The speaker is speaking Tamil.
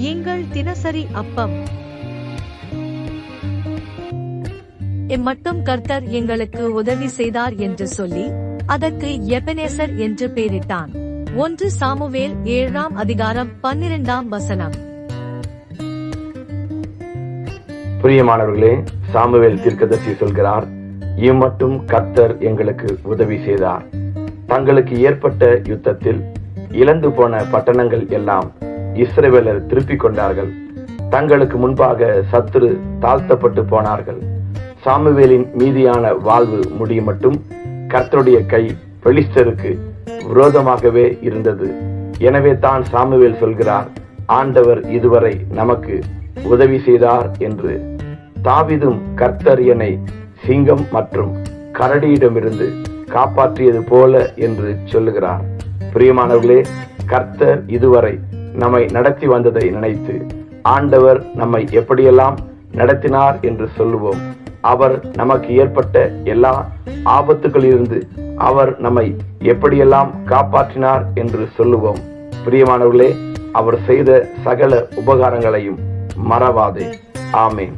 எங்கள் தினசரி அப்பம். இம்மட்டும் கர்த்தர் எங்களுக்கு உதவி செய்தார் என்று சொல்லி அதற்கு எபெனேசர் என்று பெயரிட்டான். 1 சாமுவேல் 7ஆம் அதிகாரம் 12ஆம் வசனம். பிரியமானவர்களே, சாமுவேல் தீர்க்கதரிசி சொல்கிறார், இம்மட்டும் கர்த்தர் எங்களுக்கு உதவி செய்தார். தங்களுக்கு ஏற்பட்ட யுத்தத்தில் இழந்து போன பட்டணங்கள் எல்லாம் இஸ்ரவேலர் திருப்பிக் கொண்டார்கள். தங்களுக்கு முன்பாக சத்துரு தாழ்த்தப்பட்டு போனார்கள். சாமுவேலின் மீதியான வாழ்வு முடியும் மட்டும் கர்த்தருடைய கை பெலிஸ்தருக்கு விரோதமாகவே இருந்தது. எனவே தான் சாமுவேல் சொல்கிறார், ஆண்டவர் இதுவரை நமக்கு உதவி செய்தார் என்று. தாவீதும் கர்த்தர் என்னை சிங்கம் மற்றும் கரடியிடமிருந்து காப்பாற்றியது போல என்று சொல்லுகிறார். பிரியமானவர்களே, கர்த்தர் இதுவரை நம்மை நடத்தி வந்ததை நினைத்து ஆண்டவர் நம்மை எப்படியெல்லாம் நடத்தினார் என்று சொல்லுவோம். அவர் நமக்கு ஏற்பட்ட எல்லா ஆபத்துகளிலிருந்து அவர் நம்மை எப்படியெல்லாம் காப்பாற்றினார் என்று சொல்லுவோம். பிரியமானவர்களே, அவர் செய்த சகல உபகாரங்களையும் மறவாதே. ஆமென்.